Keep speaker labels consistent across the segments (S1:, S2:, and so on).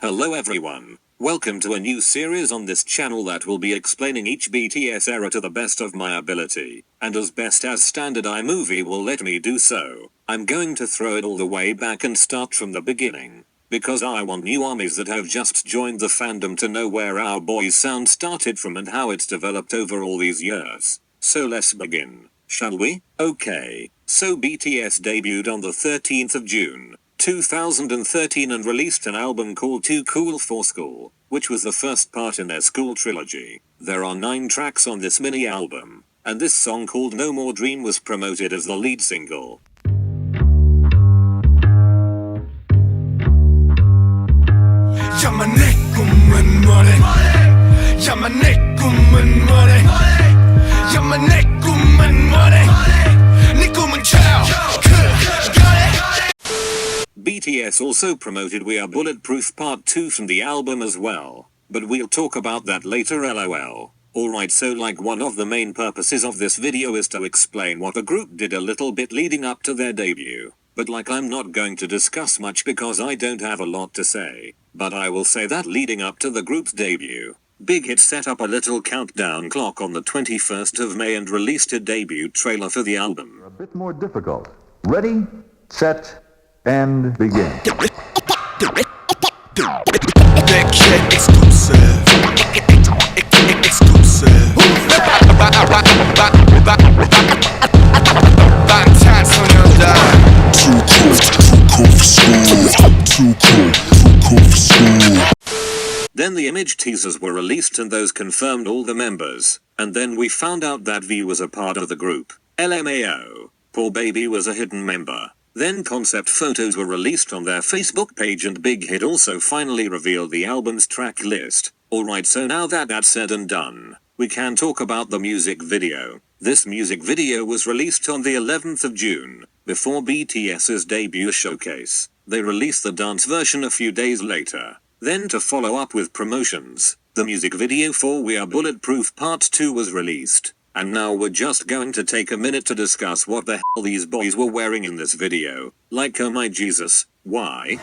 S1: Hello everyone, welcome to a new series on this channel that will be explaining each BTS era to the best of my ability, and as best as standard iMovie will let me do so. I'm going to throw it all the way back and start from the beginning, because I want new armies that have just joined the fandom to know where our boys' sound started from and how it's developed over all these years. So let's begin, shall we? Okay, so BTS debuted on the 13th of June. 2013 and released an album called Too Cool for School, which was the first part in their school trilogy. There are 9 tracks on this mini album, and this song called No More Dream was promoted as the lead single. BTS also promoted We Are Bulletproof Part 2 from the album as well, but we'll talk about that later lol. Alright, so like one of the main purposes of this video is to explain what the group did a little bit leading up to their debut, but like I'm not going to discuss much because I don't have a lot to say, but I will say that leading up to the group's debut, Big Hit set up a little countdown clock on the 21st of May and released a debut trailer for the album.
S2: A bit more difficult. Ready, set, and begin.
S1: Then the image teasers were released and those confirmed all the members, and then we found out that V was a part of the group. LMAO. Poor Baby was a hidden member. Then concept photos were released on their Facebook page and Big Hit also finally revealed the album's track list. Alright, so now that that's said and done, we can talk about the music video. This music video was released on the 11th of June, before BTS's debut showcase. They released the dance version a few days later. Then to follow up with promotions, the music video for We Are Bulletproof Part 2 was released. And now we're just going to take a minute to discuss what the hell these boys were wearing in this video. Like, oh my Jesus, why?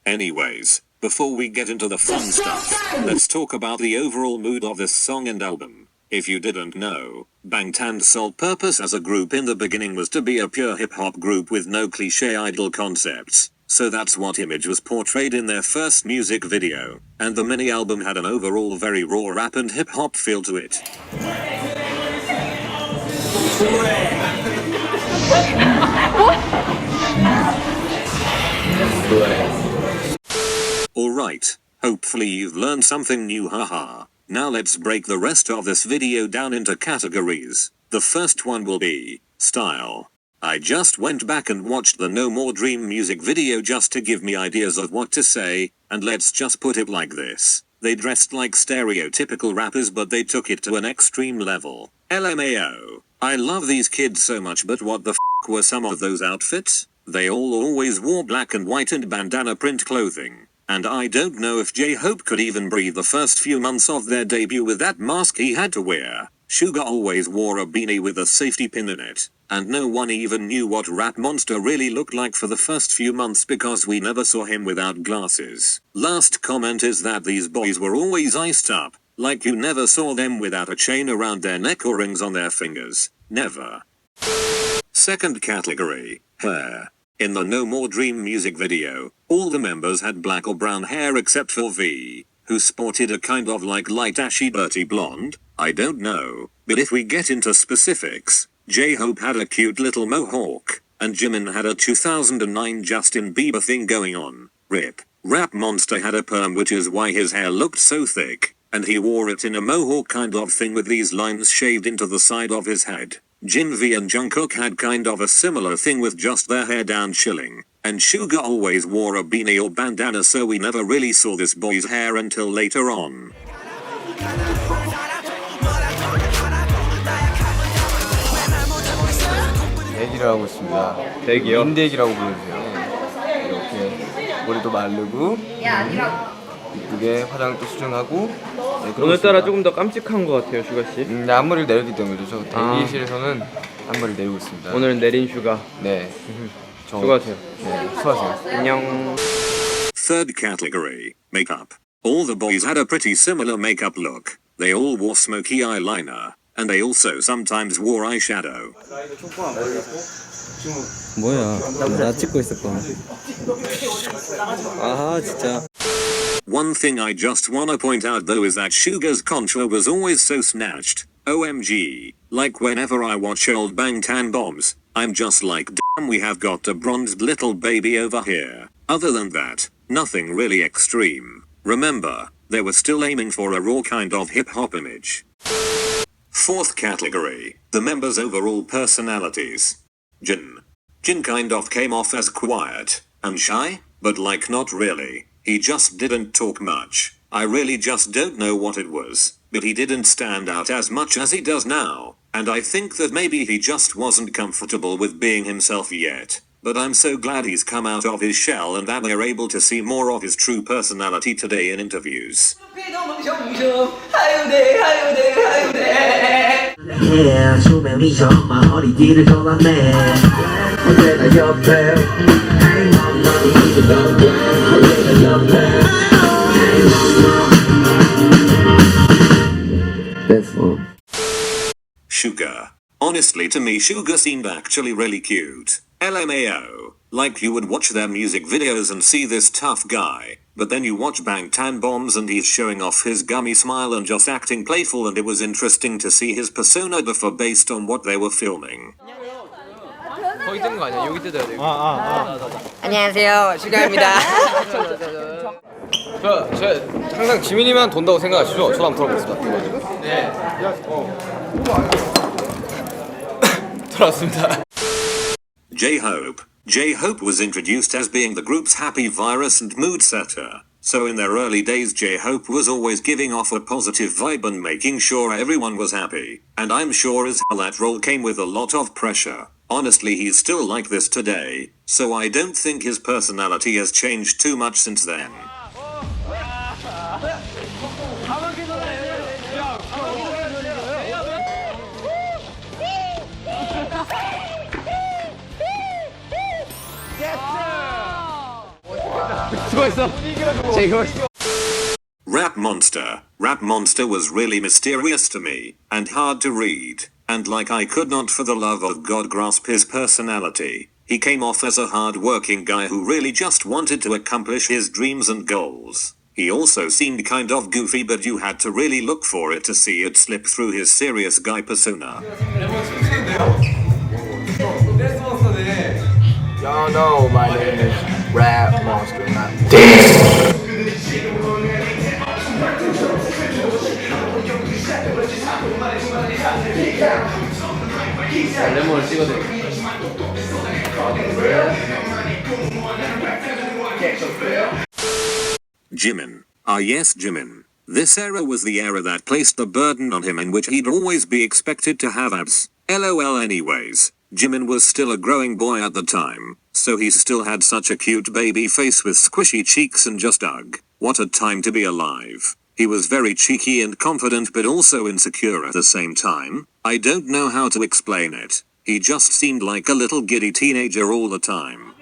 S1: Anyways, before we get into the fun stuff, let's talk about the overall mood of this song and album. If you didn't know, Bangtan's sole purpose as a group in the beginning was to be a pure hip-hop group with no cliché idol concepts, so that's what image was portrayed in their first music video, and the mini-album had an overall very raw rap and hip-hop feel to it. Alright, hopefully you've learned something new, haha. Now let's break the rest of this video down into categories. The first one will be style. I just went back and watched the No More Dream music video just to give me ideas of what to say, and let's just put it like this. They dressed like stereotypical rappers but they took it to an extreme level. LMAO. I love these kids so much, but what the f were some of those outfits? They all always wore black and white and bandana print clothing. And I don't know if J-Hope could even breathe the first few months of their debut with that mask he had to wear. Suga always wore a beanie with a safety pin in it. And no one even knew what Rap Monster really looked like for the first few months because we never saw him without glasses. Last comment is that these boys were always iced up. Like you never saw them without a chain around their neck or rings on their fingers. Never. Second category, hair. In the No More Dream music video, all the members had black or brown hair except for V, who sported a kind of like light ashy dirty blonde. I don't know, but if we get into specifics, J-Hope had a cute little mohawk, and Jimin had a 2009 Justin Bieber thing going on. RIP. Rap Monster had a perm, which is why his hair looked so thick, and he wore it in a mohawk kind of thing with these lines shaved into the side of his head. Jin V and Jungkook had kind of a similar thing with just their hair down chilling, and Suga always wore a beanie or bandana, so we never really saw this boy's hair until later on.
S3: 대기를 하고 있습니다. 대기요? 인대기라고 불러주세요. 이렇게 머리도 마르고 이쁘게 화장도 수정하고 네, 그러고
S4: 오늘따라
S3: 있습니다.
S4: 조금 더 깜찍한 것 같아요, 슈가 씨.
S3: 네, 앞머리를 내리기 때문에 저 대기실에서는 앞머리를 내리고 있습니다.
S4: 오늘은 내린 슈가.
S3: 네.
S4: 수고하세요.
S3: 네, 수고하세요.
S4: 안녕.
S1: Third category, makeup. All the boys had a pretty similar makeup look. They all wore smoky eyeliner, and they also sometimes wore eyeshadow.
S5: 뭐야? 나 찍고 있었구나. 아 진짜.
S1: One thing I just wanna point out though is that Suga's contour was always so snatched. OMG. Like whenever I watch old Bangtan Bombs, I'm just like, damn, we have got a bronzed little baby over here. Other than that, nothing really extreme. Remember, they were still aiming for a raw kind of hip-hop image. Fourth category, the members' overall personalities. Jin kind of came off as quiet and shy, but like not really. He just didn't talk much. I really just don't know what it was, but he didn't stand out as much as he does now, and I think that maybe he just wasn't comfortable with being himself yet. But I'm so glad he's come out of his shell and that we're able to see more of his true personality today in interviews. Suga. Honestly, to me, Suga seemed actually really cute. LMAO. Like you would watch their music videos and see this tough guy, but then you watch Bangtan Bombs and he's showing off his gummy smile and just acting playful, and it was interesting to see his persona differ based on what they were filming.
S4: 거기 뜨는 거 아니야? 여기 뜯어야 돼.
S6: 안녕하세요, 슈가입니다.
S3: 저 항상 지민이만 돈다고 생각하시죠? 저도 한번 들어보겠습니다. 네. 돌아왔습니다.
S1: J-Hope was introduced as being the group's happy virus and mood setter. So in their early days, J-Hope was always giving off a positive vibe and making sure everyone was happy. And I'm sure as hell that role came with a lot of pressure. Honestly, he's still like this today, so I don't think his personality has changed too much since then. Rap Monster was really mysterious to me, and hard to read, and like I could not for the love of God grasp his personality. He came off as a hard-working guy who really just wanted to accomplish his dreams and goals. He also seemed kind of goofy, but you had to really look for it to see it slip through his serious guy persona.
S3: Y'all know my name is Rap Monster, not
S4: 레몬을 찍어도
S1: Jimin. Ah yes, Jimin. This era was the era that placed the burden on him in which he'd always be expected to have abs. LOL anyways. Jimin was still a growing boy at the time, so he still had such a cute baby face with squishy cheeks and just ugh. What a time to be alive. He was very cheeky and confident but also insecure at the same time. I don't know how to explain it. He just seemed like a little giddy teenager all the time.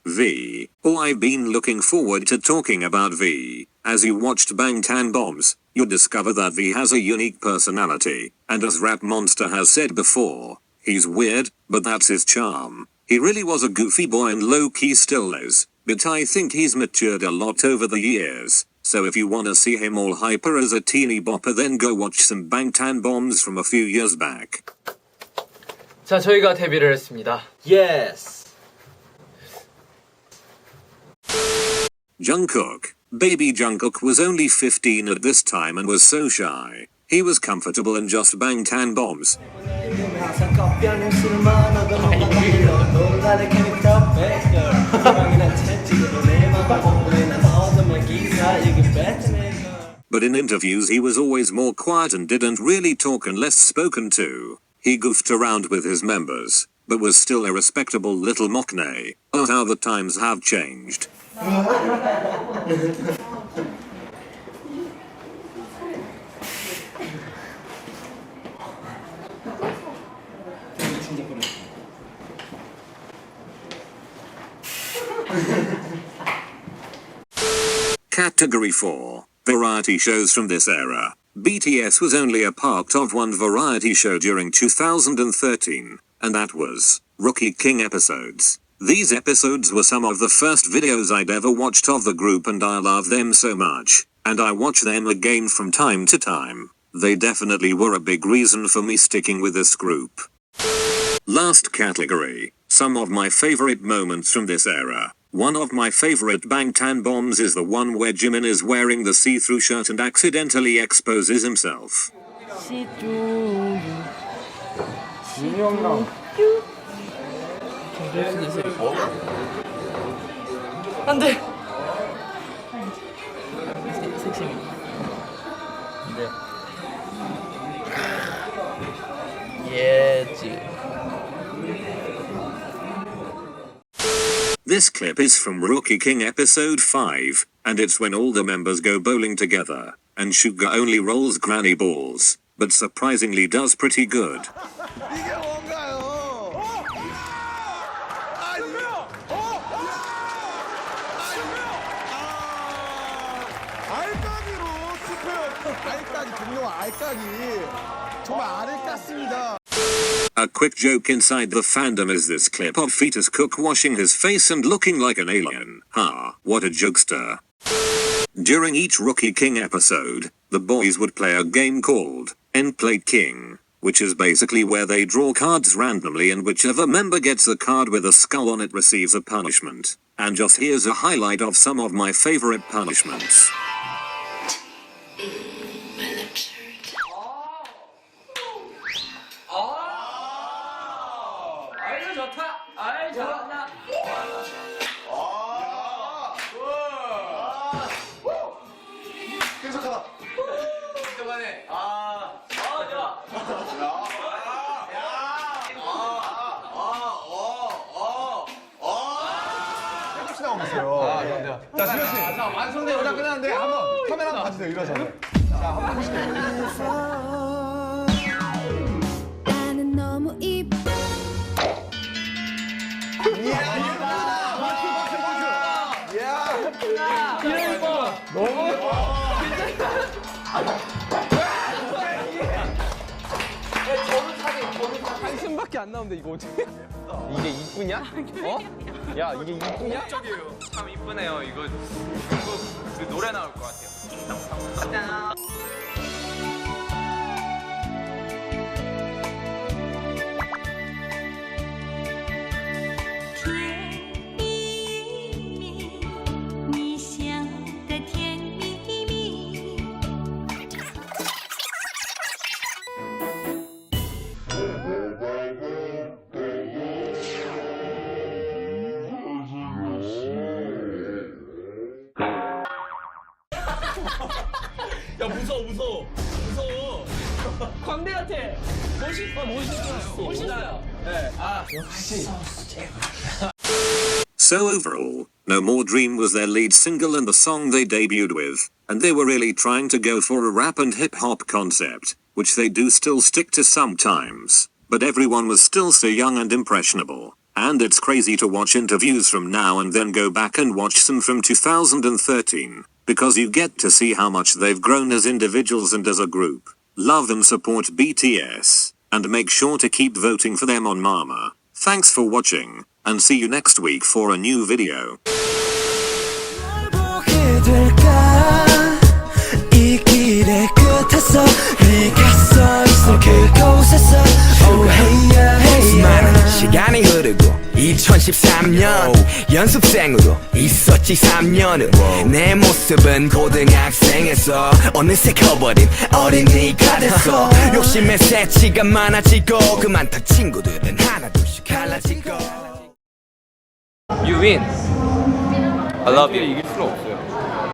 S1: V. Oh, I've been looking forward to talking about V. As you watched Bangtan Bombs, you discover that V has a unique personality, and as Rap Monster has said before, he's weird, but that's his charm. He really was a goofy boy and low-key still is, but I think he's matured a lot over the years. So if you wanna see him all hyper as a teeny bopper, then go watch some Bangtan Bombs from a few years back.
S4: 자, 저희가 데뷔를 했습니다. Yes.
S1: Jungkook. Baby Jungkook was only 15 at this time and was so shy. He was comfortable in just Bangtan Bombs. But in interviews he was always more quiet and didn't really talk unless spoken to. He goofed around with his members, but was still a respectable little mockney. Oh, how the times have changed. Category 4. Variety shows from this era. BTS was only a part of one variety show during 2013, and that was Rookie King episodes. These episodes were some of the first videos I'd ever watched of the group, and I love them so much, and I watch them again from time to time. They definitely were a big reason for me sticking with this group. Last category. Some of my favorite moments from this era. One of my favorite Bangtan bombs is the one where Jimin is wearing the see-through shirt and accidentally exposes himself.
S4: 안돼.
S1: This clip is from Rookie King episode 5, and it's when all the members go bowling together, and Suga only rolls granny balls, but surprisingly does pretty good. A quick joke inside the fandom is this clip of Fetus Cook washing his face and looking like an alien. Ha, what a jokester. During each Rookie King episode, the boys would play a game called End Plate King, which is basically where they draw cards randomly and whichever member gets the card with a skull on it receives a punishment. And just here's a highlight of some of my favorite punishments.
S7: 자, 지효씨. 자, 완성된 영상 끝났는데 한번 카메라 한번 봐주세요, 일어서. 자, 한번 보시죠.
S8: 나는 너무 이뻐.
S7: 이야, 예쁘다. 박수. 이야, 예쁘다. 너무 예뻐.
S3: 한숨밖에 안 나오는데 이거 어떻게? 이게 이쁘냐? 어? 야 이게 이쁘냐?
S4: 적이에요. 참 이쁘네요. 이거 중국 그 노래 나올 것 같아요.
S3: 야 무서워. 광대 같아. 멋있어요. 네. 아 역시.
S1: So overall, No More Dream was their lead single and the song they debuted with, and they were really trying to go for a rap and hip hop concept, which they do still stick to sometimes, but everyone was still so young and impressionable. And it's crazy to watch interviews from now and then go back and watch some from 2013, because you get to see how much they've grown as individuals and as a group. Love and support BTS, and make sure to keep voting for them on Mama. Thanks for watching, and see you next week for a new video.
S9: 시간이 흐르고 2013년 연습생으로 있었지 3년은 내 모습은 고등학생에서 어느새 커버린 어린이가 됐어 욕심의 새치가 많아지고 그만둔 친구들은 하나둘씩 갈라지고
S4: You win. I love you. 이길 수는 없어요.